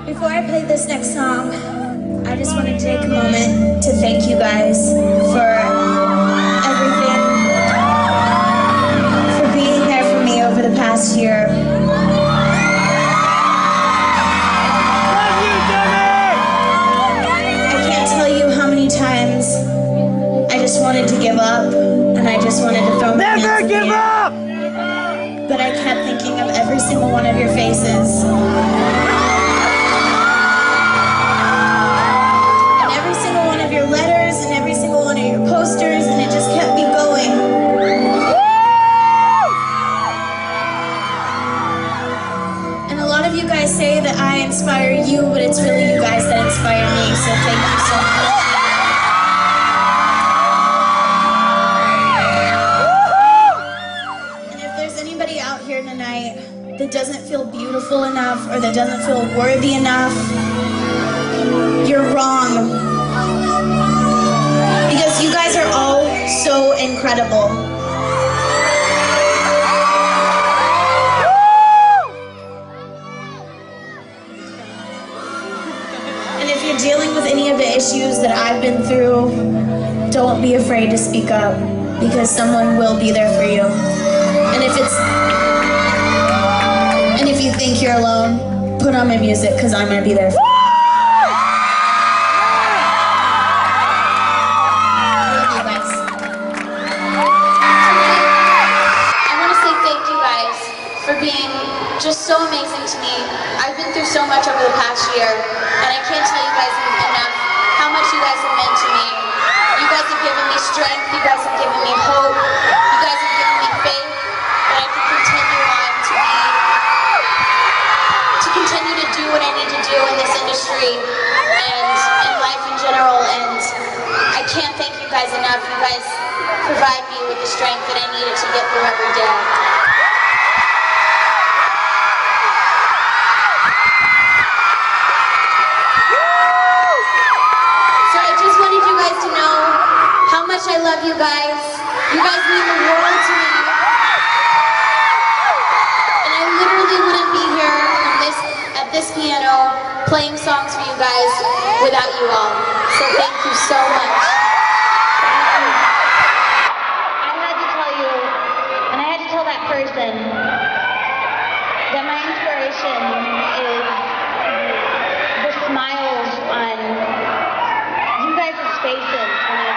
Before I play this next song, I just want to take a moment to thank you guys for everything, for being there for me over the past year. I can't tell you how many times I just wanted to give up, and I just wanted to throw my hands in the air. Never give up! But I kept thinking of every single one of your faces. And every single one of your letters, and every single one of your posters, and it just kept me going. And a lot of you guys say that I inspire you, but it's really you guys that inspire me, so thank you so much. Here tonight that doesn't feel beautiful enough or that doesn't feel worthy enough, you're wrong. Because you guys are all so incredible. And if you're dealing with any of the issues that I've been through, don't be afraid to speak up, because someone will be there for you. And if you think you're alone, put on my music, because I'm going to be there for you. I love you guys. I want to say thank you guys for being just so amazing to me. I've been through so much over the past year, and I can't tell you guys enough how much you guys have meant to me. You guys have given me strength, you guys have given me hope, you guys have given me faith that I can continue on to continue to do what I need to do in this industry and in life in general, and I can't thank you guys enough. You guys provide me with the strength that I needed to get through every day. So I just wanted you guys to know how much I love you guys. You guys mean the world to me. And I literally wouldn't be here at this piano playing songs for you guys without you all. So thank you so much. I had to tell you, and I had to tell that person, that my inspiration is the smiles on you guys' faces when I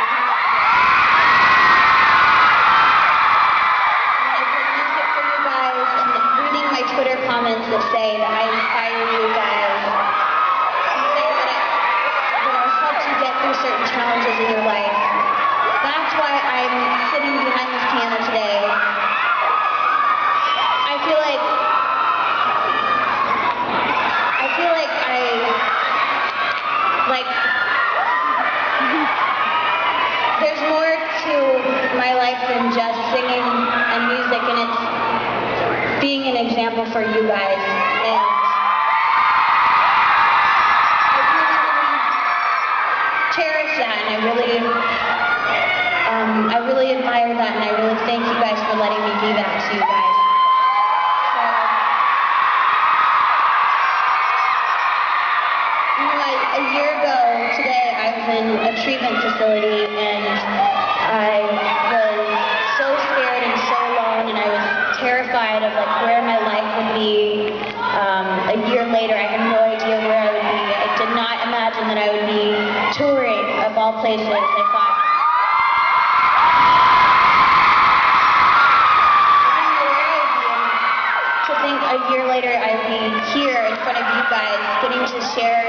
play music for you guys, and reading my Twitter comments that say that I inspire you guys, and say that I've helped you get through certain challenges in your life. That's why I'm sitting behind this piano today. I feel like there's more to my life than just singing and music, and it's being an example for you guys. And I really cherish that, and I really admire that, and I really thank you guys for letting me be that to you guys. So, a year ago today, I was in a treatment facility, and I was so scared and so alone, and I was terrified of where my life would be a year later. I had no idea where I would be. I did not imagine that I would be touring, of all places. I thought, to think a year later I'd be here in front of you guys, getting to share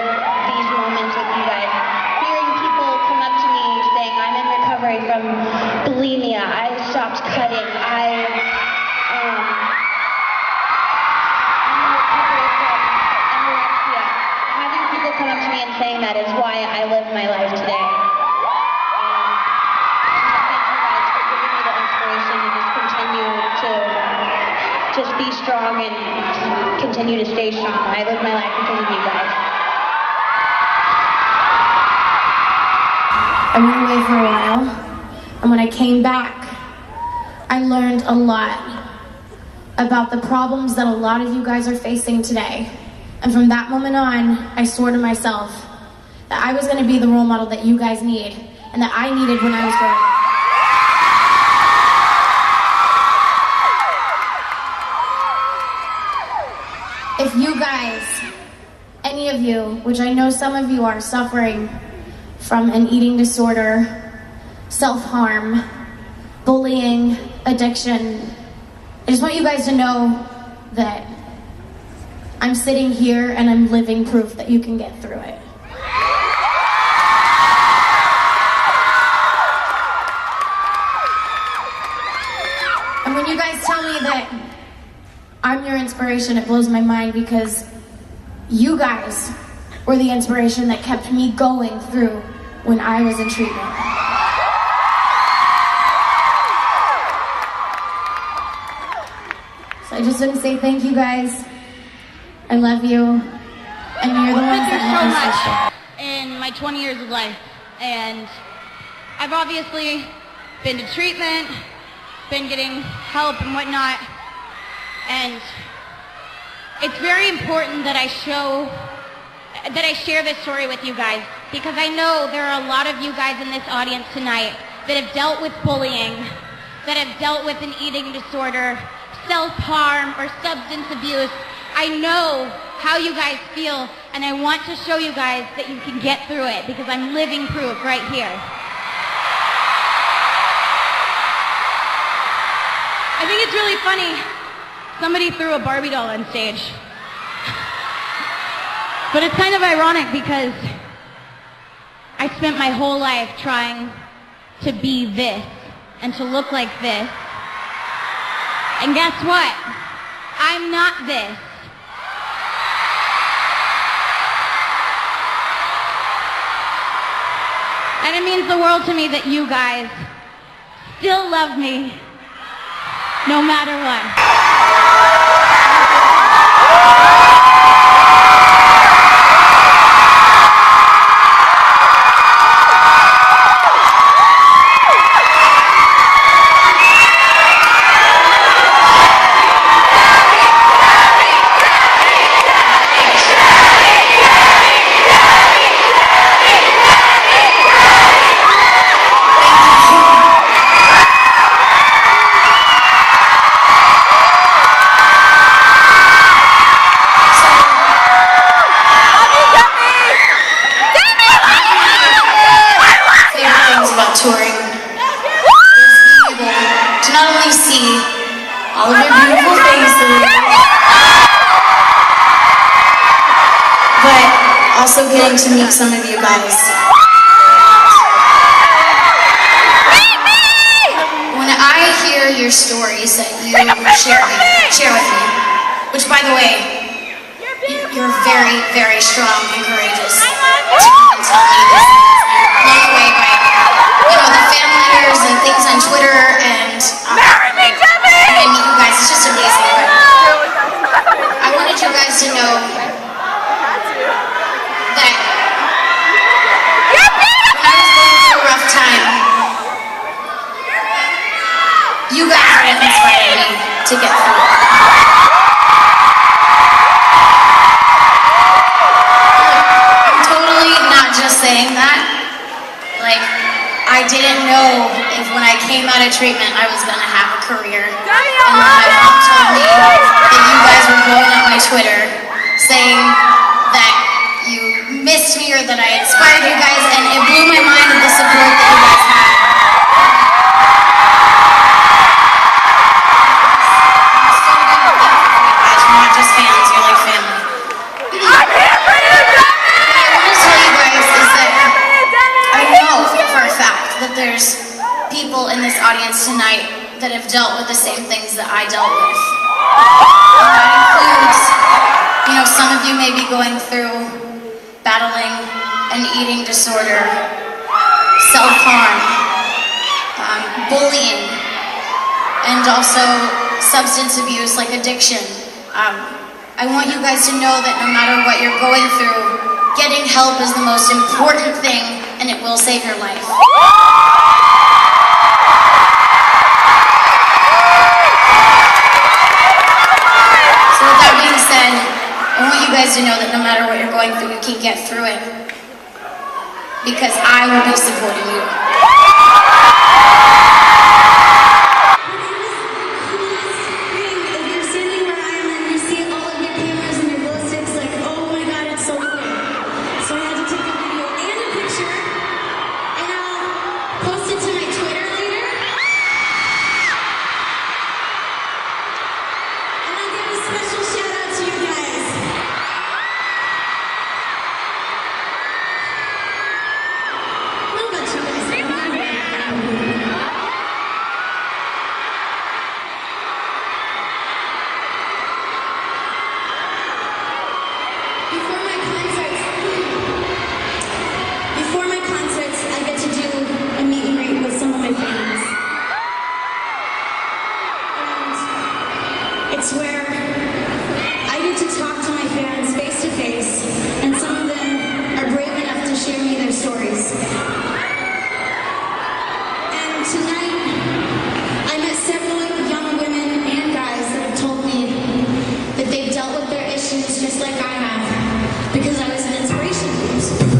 these moments with you guys, hearing people come up to me saying, I'm in recovery from bulimia, I stopped cutting, I'm in recovery from anorexia. Having people come up to me and saying that is why I live my life today. Thank you guys for giving me the inspiration to just continue to just be strong and continue to stay strong. I live my life because of you guys. I went away for a while, and when I came back, I learned a lot about the problems that a lot of you guys are facing today. And from that moment on, I swore to myself that I was going to be the role model that you guys need and that I needed when I was growing up. If you guys, any of you, which I know some of you are suffering from an eating disorder, self-harm, bullying, addiction, I just want you guys to know that I'm sitting here and I'm living proof that you can get through it. And when you guys tell me that I'm your inspiration, it blows my mind because you guys were the inspiration that kept me going through when I was in treatment. So I just want to say thank you guys. I love you, and you're the ones that help me so much in my 20 years of life. And I've obviously been to treatment, been getting help and whatnot, and it's very important that I share this story with you guys, because I know there are a lot of you guys in this audience tonight that have dealt with bullying, that have dealt with an eating disorder, self-harm, or substance abuse. I know how you guys feel, and I want to show you guys that you can get through it, because I'm living proof right here. I think it's really funny. Somebody threw a Barbie doll on stage. But it's kind of ironic because I spent my whole life trying to be this and to look like this. And guess what? I'm not this. And it means the world to me that you guys still love me no matter what. Touring is being able to not only see all of your beautiful faces, but also getting to meet some of you guys. When I hear your stories that you share with me, which, by the way, you're very, very strong and courageous to even tell me this, blown away by the fan letters and things on Twitter, and I meet you guys, it's just amazing. But I wanted you guys to know that when I was going through a rough time, you guys are what inspired me to get through it. I'm totally not just saying that. Like, I didn't know if when I came out of treatment I was going to have a career. And when my mom told me that you guys were blowing up my Twitter saying that you missed me or that I inspired you guys, and it blew my mind at the support that you guys had. I'm so thankful for you guys. You're not just fans, you're like family. What I want to tell you guys is that I know for a fact that there's people in this audience tonight that have dealt with the same things that I dealt with. And that includes, some of you may be going through battling an eating disorder, self-harm, bullying, and also substance abuse like addiction. I want you guys to know that no matter what you're going through, getting help is the most important thing, and it will save your life. So with that being said, I want you you guys to know that no matter what you're going through, you can get through it. Because I will be supporting you. It's where I get to talk to my fans face to face, and some of them are brave enough to share me their stories. And tonight, I met several young women and guys that have told me that they've dealt with their issues just like I have, because I was an inspiration to them.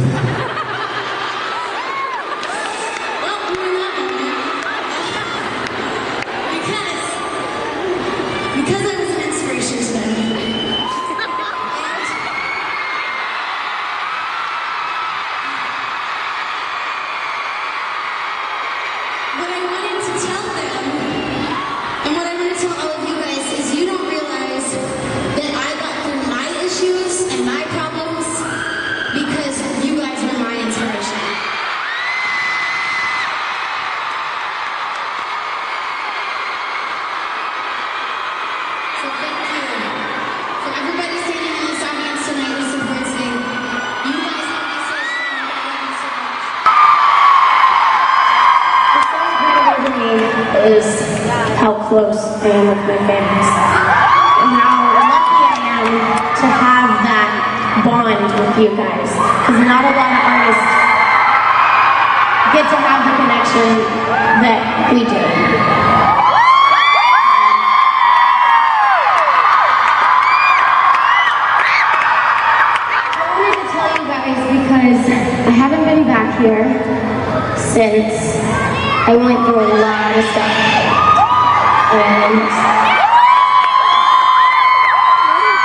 Because I was an inspiration to them. What I wanted to tell them, and what I want to tell all of you guys, is you don't realize that I got through my issues and my problems because you guys were my inspiration. So thank you for everybody standing in this audience tonight who supports me. You guys help me stay strong. I love you so much. What's so incredible to me is how close I am with my fans. And how lucky I am to have that bond with you guys. Because not a lot of artists get to have the connection that we do. Because I haven't been back here since I went through a lot of stuff. And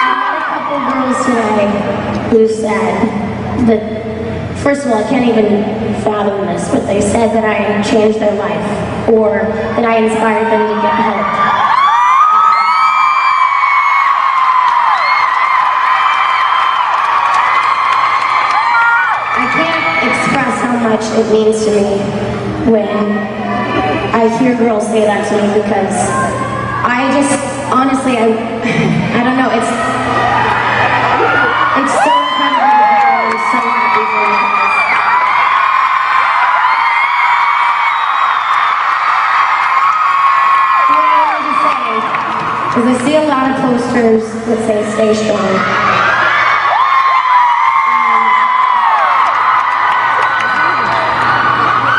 I met a couple girls today who said that, first of all, I can't even fathom this, but they said that I changed their life or that I inspired them to get help. It means to me when I hear girls say that to me, because I just, honestly, I don't know, it's so incredible to hear, and I'm so happy for you guys. What I wanted to say is I see a lot of posters that say stay strong.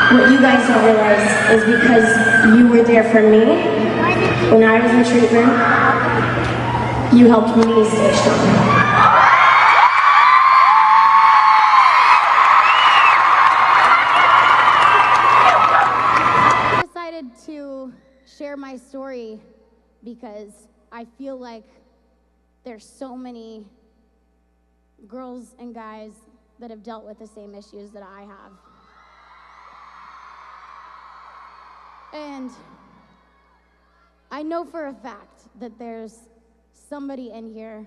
What you guys don't realize is because you were there for me when I was in treatment, you helped me stay strong. I decided to share my story because I feel like there's so many girls and guys that have dealt with the same issues that I have. And I know for a fact that there's somebody in here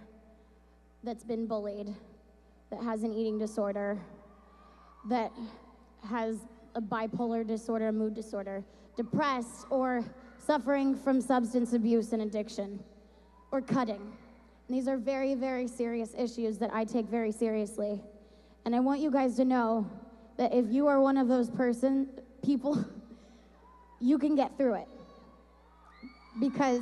that's been bullied, that has an eating disorder, that has a bipolar disorder, a mood disorder, depressed, or suffering from substance abuse and addiction, or cutting. And these are very, very serious issues that I take very seriously. And I want you guys to know that if you are one of those people, you can get through it, because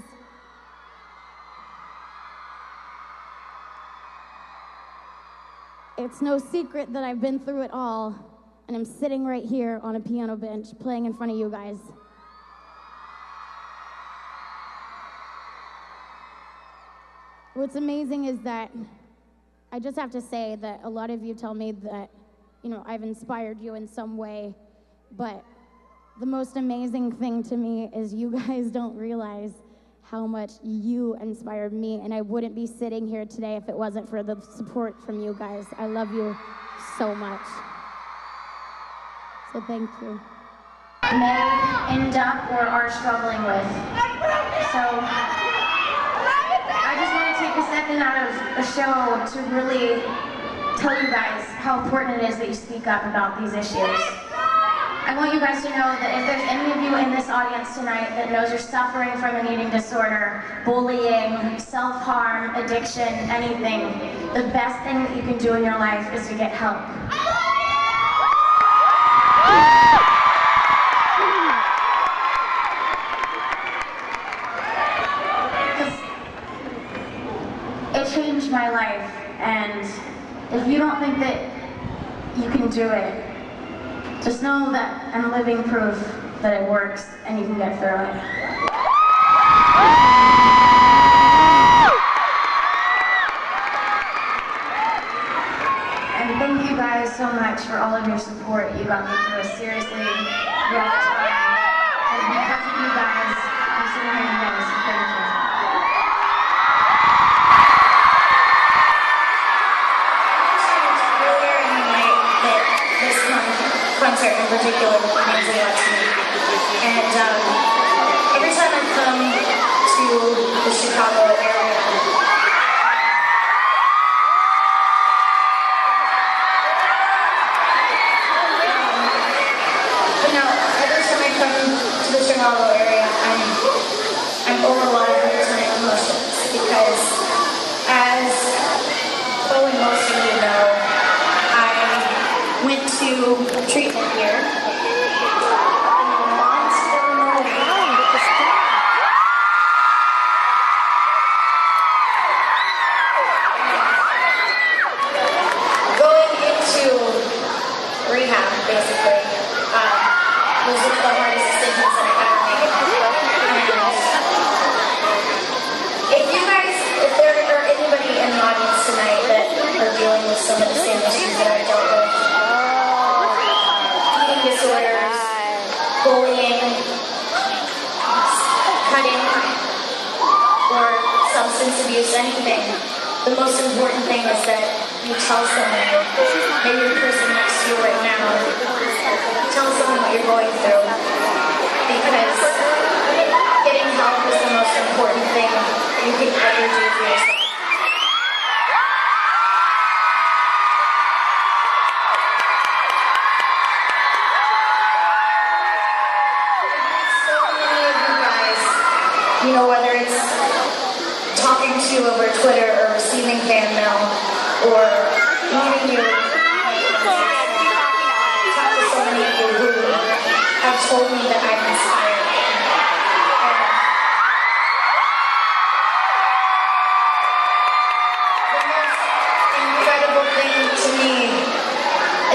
it's no secret that I've been through it all, and I'm sitting right here on a piano bench playing in front of you guys. What's amazing is that I just have to say that a lot of you tell me that, you know, I've inspired you in some way, but the most amazing thing to me is you guys don't realize how much you inspired me, and I wouldn't be sitting here today if it wasn't for the support from you guys. I love you so much. So thank you. May end up or are struggling with. So I just want to take a second out of the show to really tell you guys how important it is that you speak up about these issues. I want you guys to know that if there's any of you in this audience tonight that knows you're suffering from an eating disorder, bullying, self-harm, addiction, anything, the best thing that you can do in your life is to get help. It changed my life, and if you don't think that you can do it, just know that I'm living proof that it works and you can get through it. And thank you guys so much for all of your support. You got me through a seriously rough time. And because of you guys, I'm sitting here today, so thank you. Concert in particular means a lot to me. And every time I come to the Chicago area, you know, every time I come to the Chicago area, I'm overwhelmed with my emotions because, as probably most of you know, went to treatment here. Going into rehab, basically, was one of the hardest decisions that I've ever made. And if there are anybody in the audience tonight that are dealing with some of the same issues that I dealt with, disorders, bullying, cutting, or substance abuse, anything, the most important thing is that you tell someone, maybe the person next to you right now, tell someone what you're going through, because getting help is the most important thing you can ever do for yourself. You know, whether it's talking to you over Twitter or receiving fan mail or meeting you, talk to so many of you who have told me that I'm inspired. The most incredible thing to me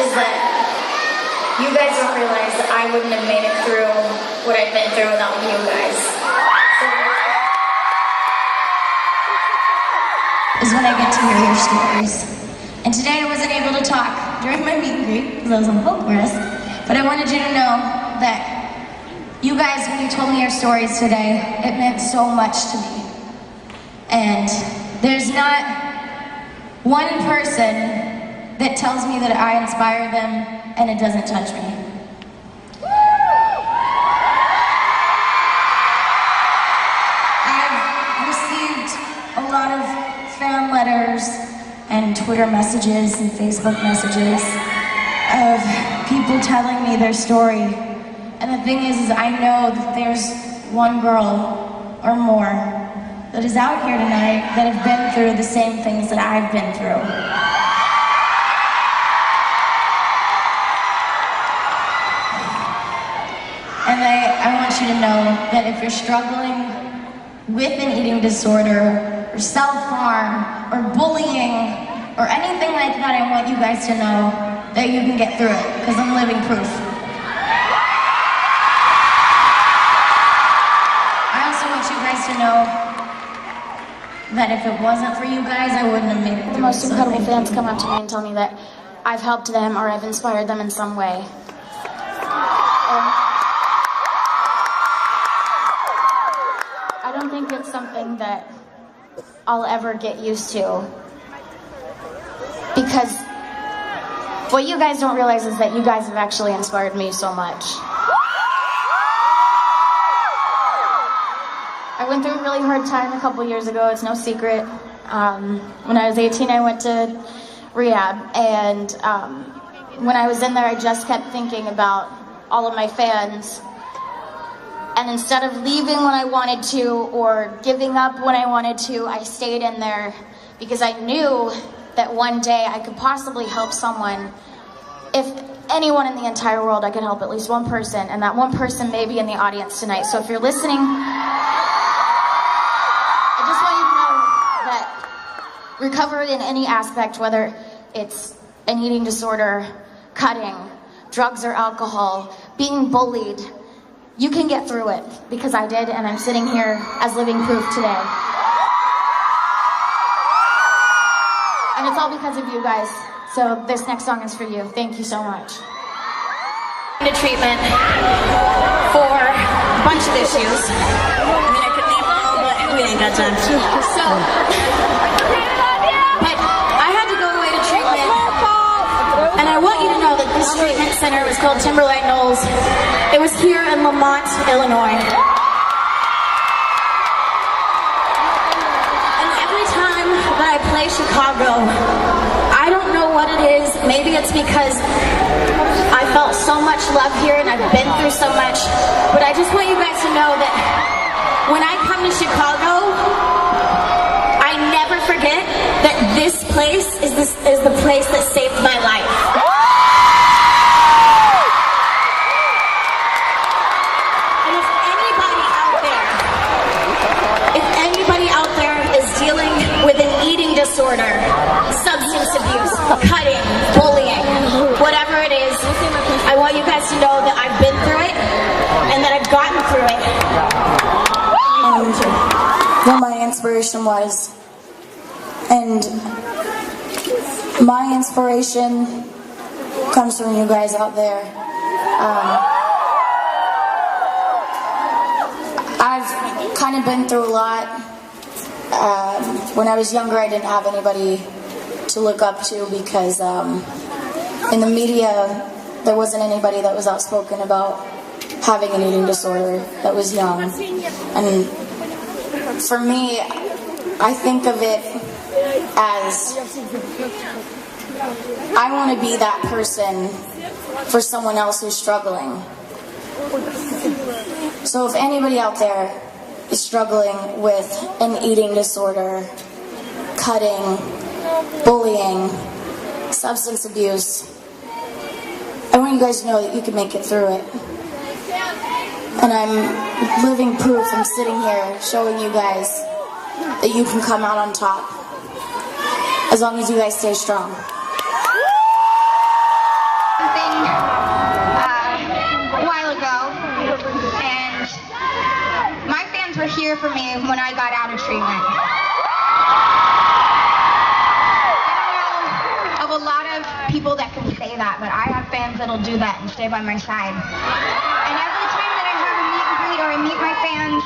is that you guys don't realize that I wouldn't have made it through what I've been through without you guys. Is when I get to hear your stories. And today I wasn't able to talk during my meet and greet because I was on hope rest, but I wanted you to know that you guys, when you told me your stories today, it meant so much to me. And there's not one person that tells me that I inspire them and it doesn't touch me. I've received a lot of fan letters and Twitter messages and Facebook messages of people telling me their story. And the thing is I know that there's one girl or more that is out here tonight that have been through the same things that I've been through. And I want you to know that if you're struggling with an eating disorder, or self-harm, or bullying, or anything like that, I want you guys to know that you can get through it, because I'm living proof. I also want you guys to know that if it wasn't for you guys, I wouldn't have made it through. The most incredible fans come up to me and tell me that I've helped them or I've inspired them in some way. I don't think it's something that I'll ever get used to, because what you guys don't realize is that you guys have actually inspired me so much. I went through a really hard time a couple years ago, it's no secret. When I was 18, I went to rehab, and when I was in there, I just kept thinking about all of my fans. And instead of leaving when I wanted to or giving up when I wanted to, I stayed in there because I knew that one day I could possibly help someone. If anyone in the entire world, I could help at least one person, and that one person may be in the audience tonight. So if you're listening, I just want you to know that recover in any aspect, whether it's an eating disorder, cutting, drugs or alcohol, being bullied, you can get through it, because I did, and I'm sitting here as living proof today. And it's all because of you guys. So this next song is for you. Thank you so much. Into treatment for a bunch of issues. I mean, I could name them all, but we ain't got time. But I had to go away to treatment, and I want you to know that this treatment center was called Timberline Knolls. It was here in Lamont, Illinois. And every time that I play Chicago, I don't know what it is. Maybe it's because I felt so much love here and I've been through so much. But I just want you guys to know that when I come to Chicago, I never forget that this place is the place that saved my life. And if anybody out there is dealing with an eating disorder, substance abuse, cutting, bullying, whatever it is, I want you guys to know that I've been through it and that I've gotten through it. What my inspiration was, and my inspiration comes from you guys out there. I've kind of been through a lot. When I was younger, I didn't have anybody to look up to because in the media, there wasn't anybody that was outspoken about having an eating disorder that was young. And for me, I think of it as I want to be that person for someone else who's struggling. So if anybody out there is struggling with an eating disorder, cutting, bullying, substance abuse, I want you guys to know that you can make it through it. And I'm living proof. I'm sitting here showing you guys that you can come out on top as long as you guys stay strong. Something a while ago, and my fans were here for me when I got out of treatment. I don't know of a lot of people that can say that, but I have fans that'll do that and stay by my side. And every time that I have a meet and greet or I meet my fans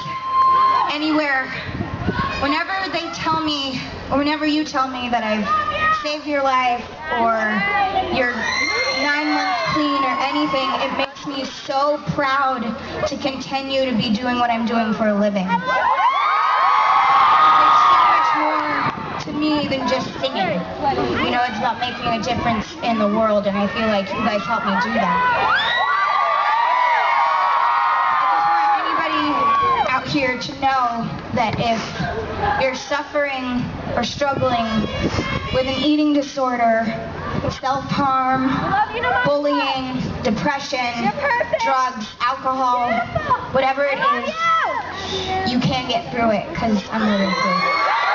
anywhere, whenever they tell me, or whenever you tell me that I've saved your life or you're 9 months clean or anything, it makes me so proud to continue to be doing what I'm doing for a living. There's so much more to me than just singing. You know, it's about making a difference in the world, and I feel like you guys help me do that. Out here to know that if you're suffering or struggling with an eating disorder, self-harm, bullying, depression, drugs, alcohol, whatever it is, you can get through it, because I'm living through it.